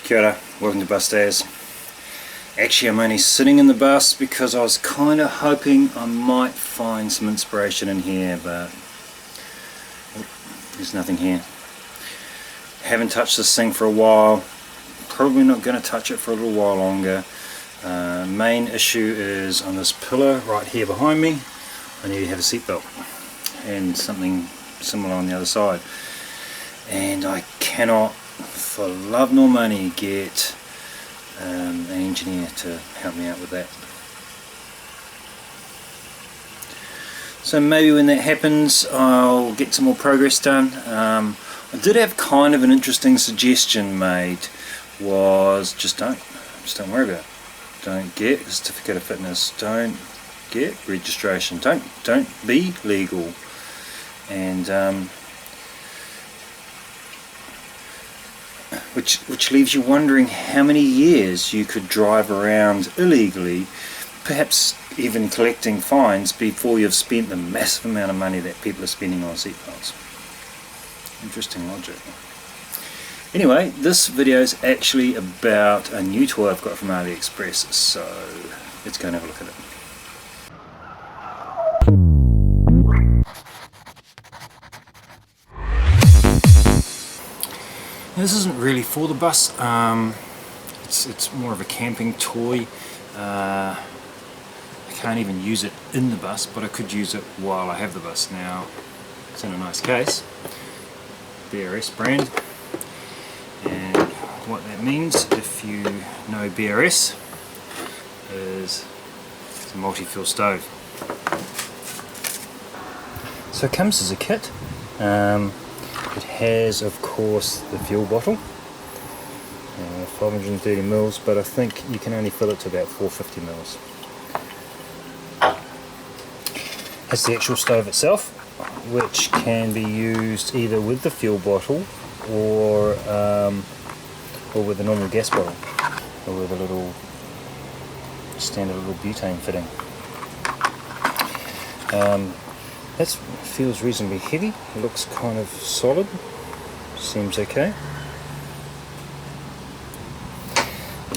Kia ora, welcome to Bus Days. Actually, I'm only sitting in the bus because I was kind of hoping I might find some inspiration in here, but there's nothing here. Haven't touched this thing for a while, probably not going to touch it for a little while longer. Main issue is on this pillar right here behind me. I need to have a seatbelt and something similar on the other side, and I cannot for love nor money get an engineer to help me out with that. So maybe when that happens I'll get some more progress done. I did have kind of an interesting suggestion made, was just don't worry about it. Don't get a certificate of fitness, don't get registration, don't be legal, and which leaves you wondering how many years you could drive around illegally, perhaps even collecting fines before you've spent the massive amount of money that people are spending on seatbelts. Interesting logic. Anyway, this video is actually about a new toy I've got from AliExpress, so let's go and have a look at it. Now, this isn't really for the bus, it's more of a camping toy. I can't even use it in the bus, but I could use it while I have the bus. Now, it's in a nice case, BRS brand, and what that means, if you know BRS, is it's a multi-fuel stove. So it comes as a kit. It has, of course, the fuel bottle, 530 mils, but I think you can only fill it to about 450 mils. Has the actual stove itself, which can be used either with the fuel bottle or with a normal gas bottle, or with a little standard little butane fitting. That feels reasonably heavy, looks kind of solid, seems okay.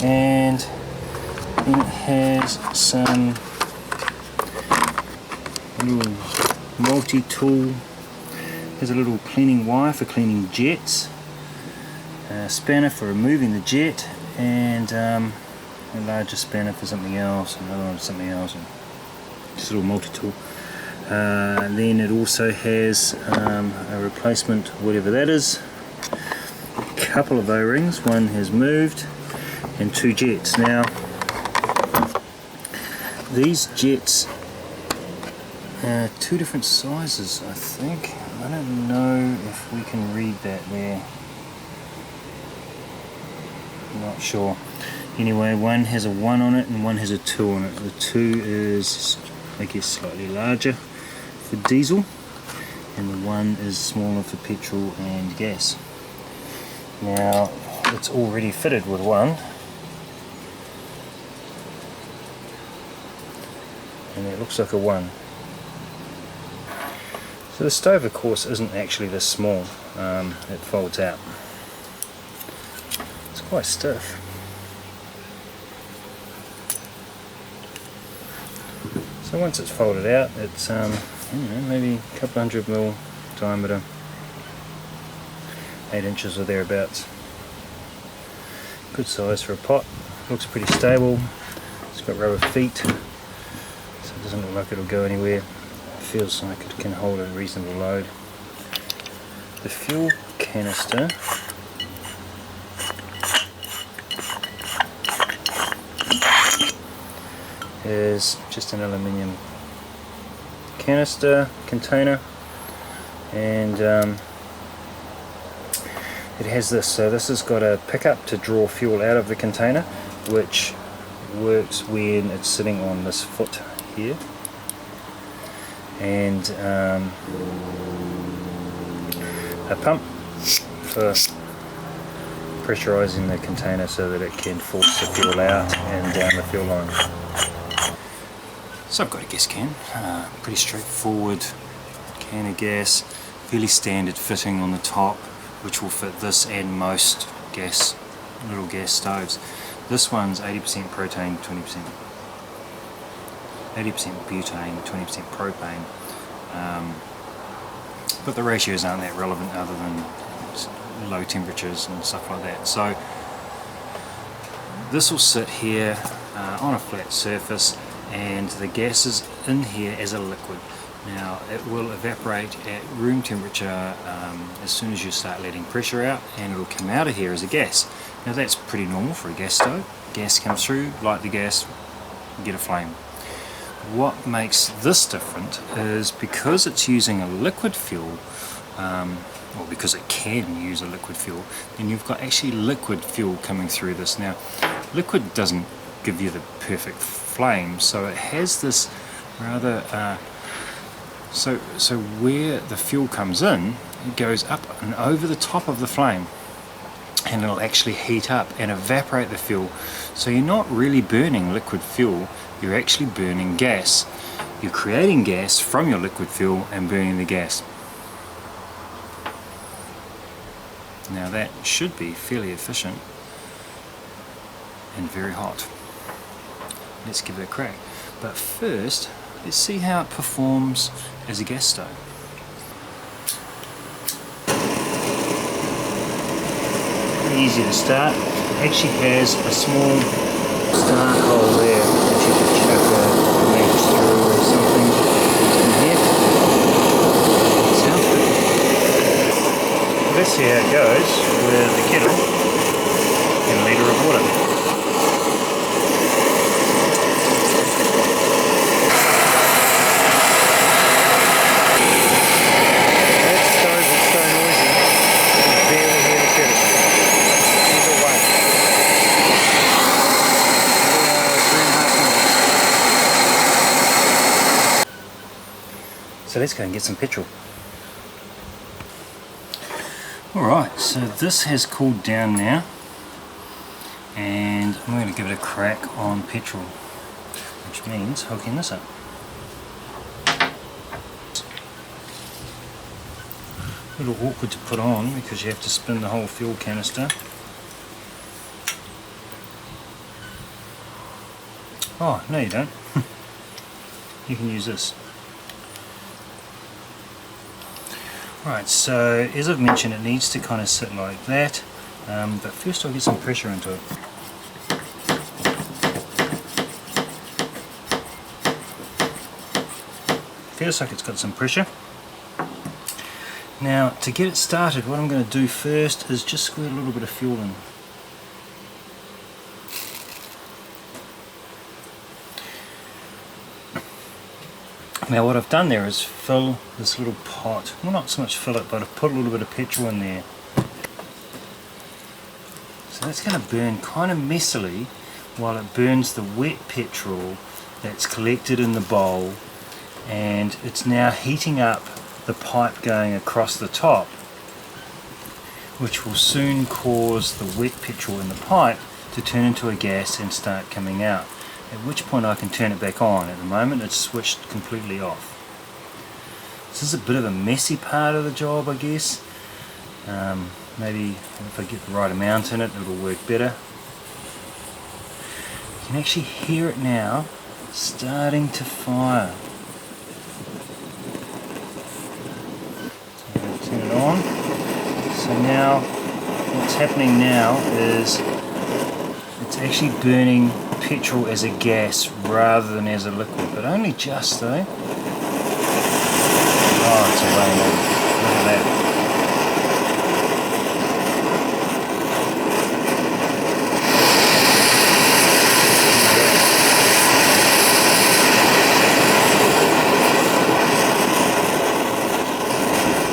And then it has some little multi-tool, has a little cleaning wire for cleaning jets, a spanner for removing the jet, and a larger spanner for something else, another one for something else, and just a little multi-tool. Then it also has a replacement, whatever that is, a couple of O-rings, one has moved, and two jets. Now, these jets are two different sizes, I think. I don't know if we can read that there. Not sure. Anyway, one has a 1 on it and one has a 2 on it. The 2 is, I guess, slightly larger for diesel, and the 1 is smaller for petrol and gas. Now, it's already fitted with one, and it looks like a 1. So the stove, of course, isn't actually this small. It folds out. It's quite stiff. So once it's folded out, it's I don't know, maybe a couple 100 mil diameter, 8 inches or thereabouts. Good size for a pot. Looks pretty stable. It's got rubber feet, so it doesn't look like it'll go anywhere. It feels like it can hold a reasonable load. The fuel canister is just an aluminium canister container, and it has this. So this has got a pickup to draw fuel out of the container, which works when it's sitting on this foot here, and a pump for pressurizing the container so that it can force the fuel out and down the fuel line. So I've got a gas can, pretty straightforward can of gas, fairly standard fitting on the top, which will fit this and most gas little gas stoves. This one's 80% propane, 20% 80% butane, 20% propane. But the ratios aren't that relevant other than low temperatures and stuff like that. So this will sit here on a flat surface, and the gas is in here as a liquid. Now it will evaporate at room temperature as soon as you start letting pressure out, and it will come out of here as a gas. Now that's pretty normal for a gas stove. Gas comes through, light the gas, get a flame. What makes this different is because it's using a liquid fuel, or because it can use a liquid fuel, then you've got actually liquid fuel coming through this. Now liquid doesn't give you the perfect flame, so it has this rather so where the fuel comes in, it goes up and over the top of the flame, and it'll actually heat up and evaporate the fuel. So you're not really burning liquid fuel, you're actually burning gas. You're creating gas from your liquid fuel and burning the gas. Now that should be fairly efficient and very hot. Let's give it a crack. But first, let's see how it performs as a gas stove. Pretty easy to start. It actually has a small start hole there that you can chuck a match through or something in here. Sounds good. Let's see how it goes with the kettle and a litre of water. So let's go and get some petrol. Alright, so this has cooled down now, and I'm going to give it a crack on petrol, which means hooking this up. A little awkward to put on because you have to spin the whole fuel canister. Oh, no you don't. You can use this. Right, so as I've mentioned, it needs to kind of sit like that, but first I'll get some pressure into it. Feels like it's got some pressure. Now to get it started, what I'm going to do first is just squirt a little bit of fuel in. Now what I've done there is fill this little pot, well not so much fill it, but I've put a little bit of petrol in there. So that's going to burn kind of messily while it burns the wet petrol that's collected in the bowl, and it's now heating up the pipe going across the top, which will soon cause the wet petrol in the pipe to turn into a gas and start coming out. At which point I can turn it back on. At the moment it's switched completely off. This is a bit of a messy part of the job, I guess. Maybe if I get the right amount in it, it'll work better. You can actually hear it now starting to fire. So I'm going to turn it on. So now what's happening now is it's actually burning petrol as a gas rather than as a liquid, but only just though. Oh, it's a rainbow. Look at that.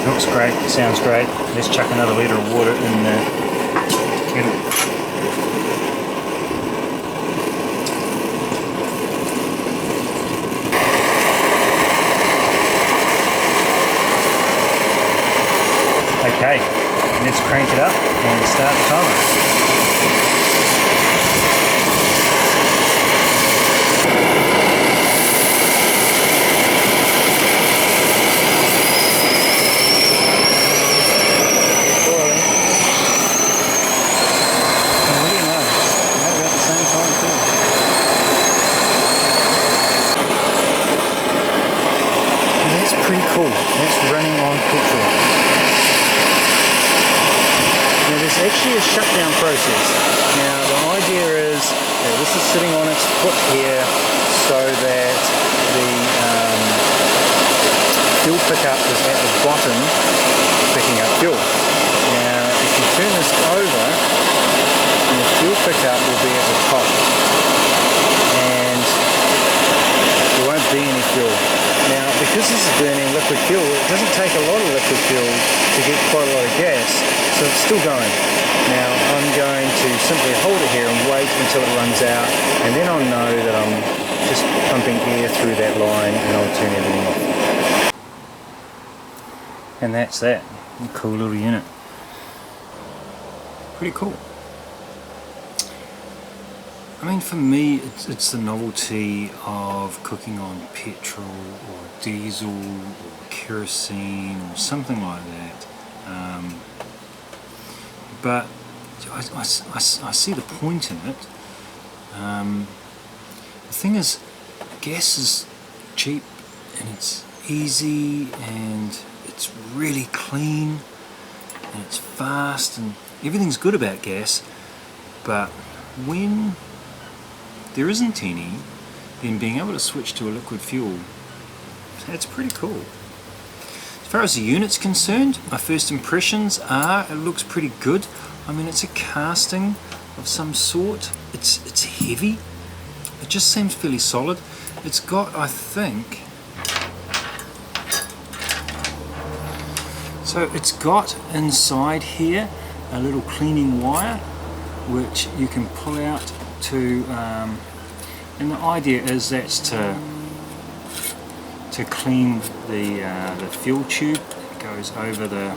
Looks great, sounds great. Let's chuck another litre of water in the kettle. Okay, let's crank it up and start the timer. petrol on. Now there's actually a shutdown process. Now the idea is that this is sitting on its foot here so that the fuel pickup is at the bottom picking up fuel. Now if you turn this over, the fuel pickup will be at the top and there won't be any fuel. Now because this is burning liquid fuel, it doesn't take a lot of liquid fuel to get quite a lot of gas, so it's still going. Now I'm going to simply hold it here and wait until it runs out, and then I'll know that I'm just pumping air through that line and I'll turn everything off. And that's that. A cool little unit. Pretty cool. I mean, for me, it's the novelty of cooking on petrol or diesel or kerosene or something like that. But I see the point in it. The thing is, gas is cheap and it's easy and it's really clean and it's fast and everything's good about gas, but when there isn't any, then being able to switch to a liquid fuel, that's pretty cool. As far as the unit's concerned, my first impressions are it looks pretty good. I mean, it's a casting of some sort. It's heavy. It just seems fairly solid. It's got, I think, so it's got inside here a little cleaning wire which you can pull out to, and the idea is that's to clean the fuel tube. It goes over the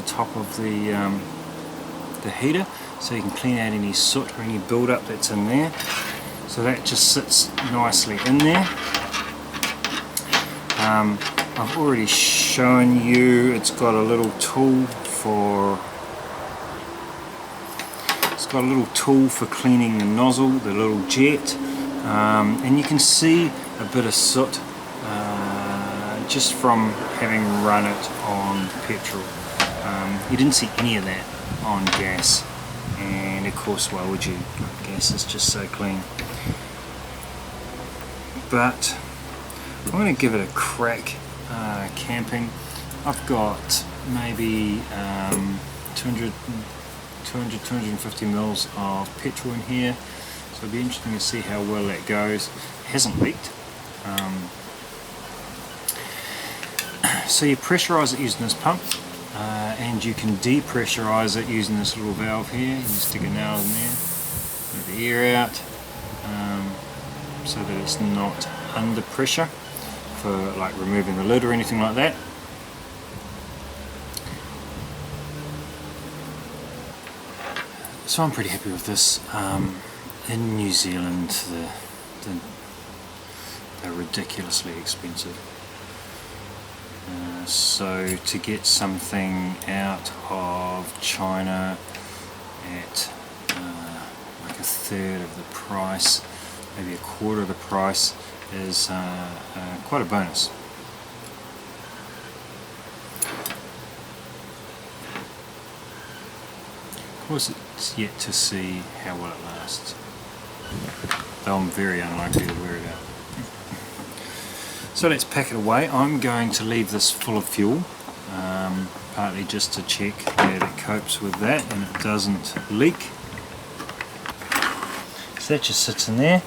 top of the heater, so you can clean out any soot or any build-up that's in there. So that just sits nicely in there. I've already shown you it's got a little tool for cleaning the nozzle, the little jet, and you can see a bit of soot just from having run it on petrol. You didn't see any of that on gas, and of course why would you? Gas is just so clean. But I'm going to give it a crack camping. I've got maybe 250 mils of petrol in here, so it'll be interesting to see how well that goes. It hasn't leaked. So you pressurise it using this pump, and you can depressurize it using this little valve here. You just stick a nail in there, let the air out, so that it's not under pressure for like removing the lid or anything like that. So I'm pretty happy with this. In New Zealand, they're ridiculously expensive. So to get something out of China at like a third of the price, maybe a quarter of the price, is quite a bonus. Of course, it's yet to see how well it lasts, though I'm very unlikely to wear it out. So let's pack it away. I'm going to leave this full of fuel, partly just to check that it copes with that and it doesn't leak. So that just sits in there.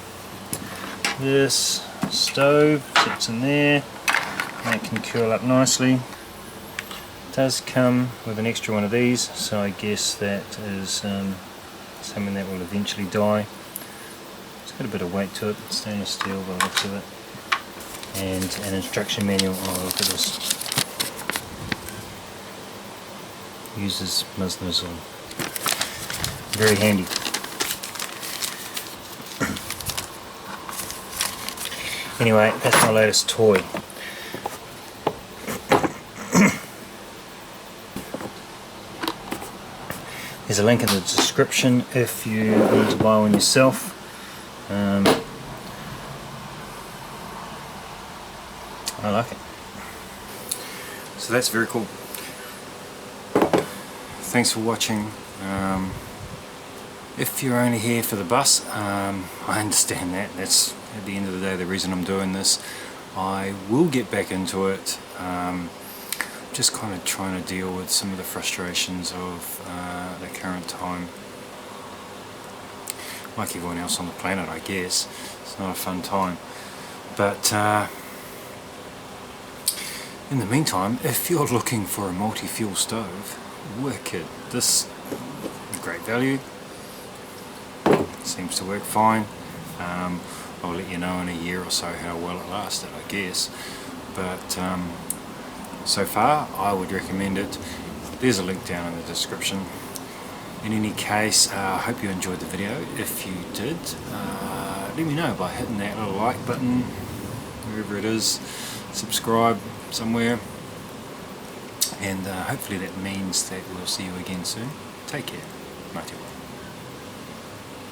This stove sits in there, and it can curl up nicely. It does come with an extra one of these, so I guess that is something that will eventually die. It's got a bit of weight to it, stainless steel by the looks of it. And an instruction manual. Oh, look at this. Uses Muslims on. Very handy. Anyway, that's my latest toy. There's a link in the description if you want to buy one yourself. I like it. So that's very cool. Thanks for watching. If you're only here for the bus, I understand that. That's at the end of the day the reason I'm doing this. I will get back into it. Just kind of trying to deal with some of the frustrations of the current time. Like everyone else on the planet, I guess. It's not a fun time. But in the meantime, if you're looking for a multi-fuel stove, wicked. This great value. Seems to work fine. I'll let you know in a year or so how well it lasted, I guess. But so far, I would recommend it. There's a link down in the description. In any case, I hope you enjoyed the video. If you did, let me know by hitting that little like button, wherever it is, subscribe somewhere, and hopefully that means that we'll see you again soon. Take care. Mate.